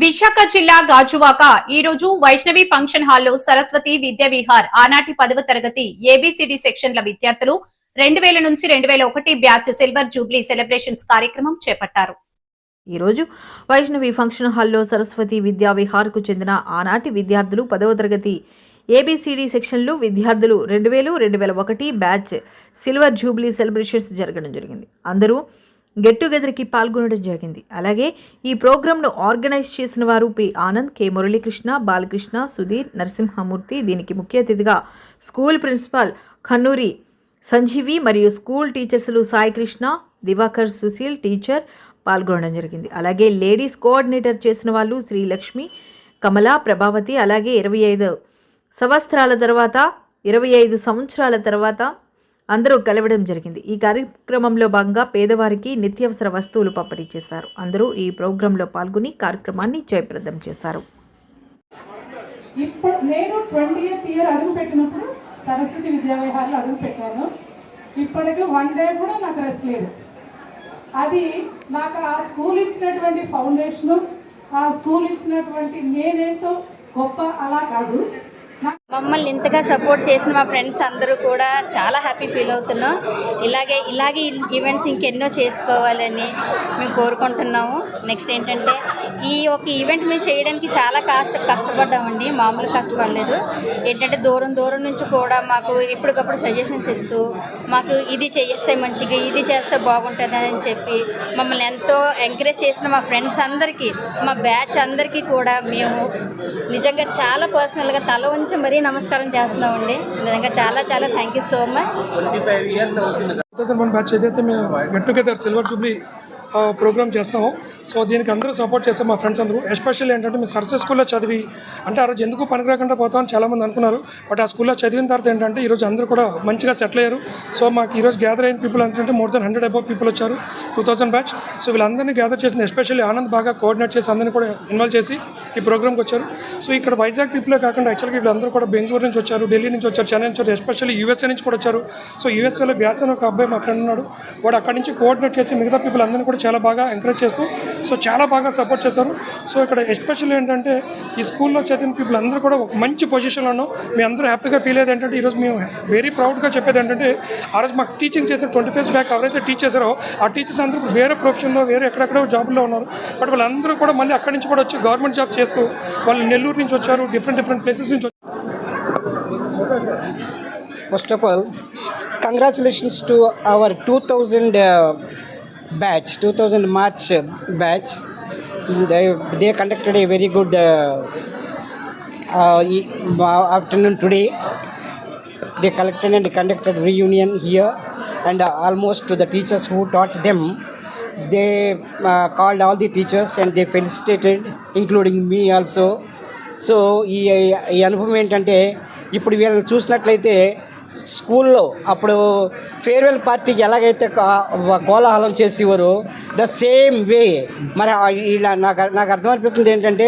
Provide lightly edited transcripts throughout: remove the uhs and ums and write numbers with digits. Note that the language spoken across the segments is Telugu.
విశాఖ జిల్లా గాజువాక ఈ రోజు వైష్ణవి ఫంక్షన్ హాల్లో సరస్వతి విద్యా విహార్ ఆనాటి 10వ తరగతి ఏబిసిడి సెక్షన్ల విద్యార్థులు 2000 నుంచి 2001 బ్యాచ్ సిల్వర్ జూబ్లీ సెలబ్రేషన్స్ కార్యక్రమం చేపట్టారు. ఈ రోజు వైష్ణవి ఫంక్షన్ హాల్లో సరస్వతి విద్యా విహార్కు చెందిన ఆనాటి విద్యార్థులు 10వ తరగతి ఏబిసిడి సెక్షన్లు విద్యార్థులు 2001 బ్యాచ్ సిల్వర్ జూబ్లీ సెలబ్రేషన్స్ జరగడం జరిగింది. అందరూ గెట్ టుగెదర్కి పాల్గొనడం జరిగింది. అలాగే ఈ ప్రోగ్రాంను ఆర్గనైజ్ చేసిన వారు పి ఆనంద్, కె మురళీకృష్ణ, బాలకృష్ణ, సుధీర్, నరసింహమూర్తి. దీనికి ముఖ్య అతిథిగా స్కూల్ ప్రిన్సిపాల్ ఖన్నూరి సంజీవి మరియు స్కూల్ టీచర్స్లు సాయికృష్ణ, దివాకర్, సుశీల్ టీచర్ పాల్గొనడం జరిగింది. అలాగే లేడీస్ కోఆర్డినేటర్ చేసిన వాళ్ళు శ్రీలక్ష్మి, కమల, ప్రభావతి. అలాగే 25 సంవత్సరాల తర్వాత అందరూ కలవడం జరిగింది. ఈ కార్యక్రమంలో భాగంగా పేదవారికి నిత్యావసర వస్తువులు పంపిణీ చేశారు. అందరూ ఈ ప్రోగ్రాంలో పాల్గొని కార్యక్రమాన్ని జయప్రదం చేశారు. ఇప్పుడు నేను 20th ఇయర్ అడుగు పెట్టినప్పుడు సరస్వతి విద్యా విహార్లో అడుగు పెట్టాను. ఇప్పటికి 1 డే కూడా నాకు రెస్ట్ లేదు. అది నాకు ఆ స్కూల్ ఇచ్చినటువంటి ఫౌండేషను, ఆ స్కూల్ ఇచ్చినటువంటి నేనేంతో గొప్ప అలా కాదు. మమ్మల్ని ఇంతగా సపోర్ట్ చేసిన మా ఫ్రెండ్స్ అందరూ కూడా చాలా హ్యాపీ ఫీల్ అవుతున్నాం. ఇలాగే ఈవెంట్స్ ఇంకెన్నో చేసుకోవాలని మేము కోరుకుంటున్నాము. నెక్స్ట్ ఏంటంటే ఈ ఒక ఈవెంట్ మేము చేయడానికి చాలా కష్టపడ్డామండి, మామూలు కష్టపడలేదు. ఏంటంటే దూరం నుంచి కూడా మాకు ఎప్పటికప్పుడు సజెషన్స్ ఇస్తూ మాకు ఇది చేస్తే మంచిగా, ఇది చేస్తే బాగుంటుంది అని చెప్పి మమ్మల్ని ఎంతో ఎంకరేజ్ చేసిన మా ఫ్రెండ్స్ అందరికీ, మా బ్యాచ్ అందరికీ కూడా మేము నిజంగా చాలా పర్సనల్గా తల ఉంచి మరీ నమస్కారం చేస్తున్నామండి. నిజంగా చాలా thank you so much. 2001 batch ఏదైతే మేము get together silver jubilee programme చేస్తాము. సో దీనికి అందరూ సపోర్ట్ చేస్తాం మా ఫ్రెండ్స్ అందరూ. ఎస్పెషల్లీ ఏంటంటే మేము సరస్వతి స్కూల్లో చదివి అంటే ఆ రోజు ఎందుకు పనికి రాకుండా పోతామని చాలామంది అనుకున్నారు. బట్ ఆ స్కూల్లో చదివిన తర్వాత ఏంటంటే ఈరోజు అందరూ కూడా మంచిగా సెటిల్ అయ్యారు. సో మాకు ఈరోజు గ్యాదర్ అయిన పీపుల్ అంటే మోర్ దెన్ 100 అబౌవ్ పీపుల్ వచ్చారు 2000 బ్యాచ్. సో వీళ్ళందరినీ గ్యాదర్ చేసింది ఎస్పెషల్లీ ఆనంద్ బాగా కోఆర్డినేట్ చేసి అందరినీ కూడా ఇన్వాల్వ్ చేసి ఈ ప్రోగ్రామ్కి వచ్చారు. సో ఇక్కడ వైజాగ్ పీపులే కాకుండా యాక్చువల్గా వీళ్ళందరూ కూడా బెంగళూరు నుంచి వచ్చారు, ఢిల్లీ నుంచి వచ్చారు, చెన్నై నుంచి వచ్చారు, ఎస్పెషల్లీ యూఎస్ఏ నుంచి కూడా వచ్చారు. సో యూఎస్ఏలో వ్యాస్ అని ఒక అబ్బాయి మా ఫ్రెండ్ ఉన్నాడు, వాడు అక్కడి నుంచి కోఆర్డినేట్ చేసి మిగతా పీపుల్ అందరినీ కూడా చాలా బాగా ఎంకరేజ్ చేస్తూ సో చాలా బాగా సపోర్ట్ చేశారు. సో ఇక్కడ ఎస్పెషల్లీ ఏంటంటే ఈ స్కూల్లో చదివిన పీపుల్ అందరూ కూడా ఒక మంచి పొజిషన్లో ఉన్నాం. మీ అందరూ హ్యాపీగా ఫీల్ అయ్యేది ఏంటంటే ఈరోజు మేము వెరీ ప్రౌడ్గా చెప్పేది ఏంటంటే ఆ రోజు మాకు టీచింగ్ చేసిన 20 years బ్యాక్ ఎవరైతే టీచ్ చేశారో ఆ టీచర్స్ అందరూ ఇప్పుడు వేరే ప్రొఫెషన్లో ఎక్కడెక్కడో జాబుల్లో ఉన్నారు. బట్ వాళ్ళందరూ కూడా మళ్ళీ అక్కడి నుంచి కూడా వచ్చి గవర్నమెంట్ జాబ్ చేస్తూ వాళ్ళు నెల్లూరు నుంచి వచ్చారు, డిఫరెంట్ ప్లేసెస్ నుంచి వచ్చారు. First of all, congratulations to our 2000 batch, 2000 March batch. They conducted a very good afternoon today. They collected and conducted reunion here, and almost to the teachers who taught them. They called all the teachers and they felicitated, including me also. So ఈ అనుభవం ఏంటంటే ఇప్పుడు వీళ్ళని చూసినట్లయితే స్కూల్లో అప్పుడు ఫేర్వెల్ పార్టీకి ఎలాగైతే కోలాహలం చేసేవారో ద సేమ్ వే మరి వీళ్ళ నాకు అర్థమనిపిస్తుంది ఏంటంటే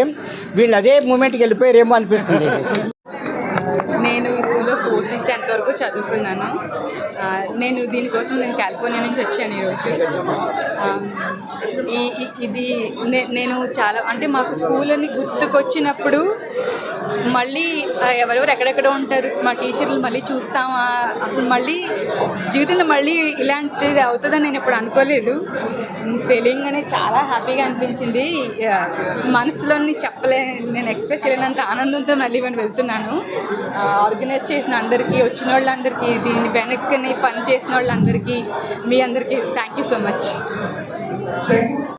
వీళ్ళు అదే మూమెంట్కి వెళ్ళిపోయారేమో అనిపిస్తుంది. నేను ఈ స్కూల్లో 4th నుంచి 10th వరకు చదువుకున్నాను. నేను కాలిఫోర్నియా నుంచి వచ్చాను ఈరోజు. ఇది నేను చాలా అంటే మాకు స్కూల్ అని గుర్తుకొచ్చినప్పుడు మళ్ళీ ఎవరెవరు ఎక్కడెక్కడ ఉంటారు మా టీచర్లు మళ్ళీ చూస్తామా, అసలు మళ్ళీ జీవితంలో మళ్ళీ ఇలాంటిది అవుతుందని నేను ఎప్పుడు అనుకోలేదు. తెలియగానే చాలా హ్యాపీగా అనిపించింది. మనసులోని నేను ఎక్స్ప్రెస్ చేయలేనంత ఆనందంతో మళ్ళీ నేను వెళ్తున్నాను. ఆర్గనైజ్ చేసిన అందరికీ, వచ్చిన వాళ్ళందరికీ, దీన్ని వెనక్కి పని చేసిన వాళ్ళందరికీ, మీ అందరికీ థ్యాంక్ యూ సో మచ్.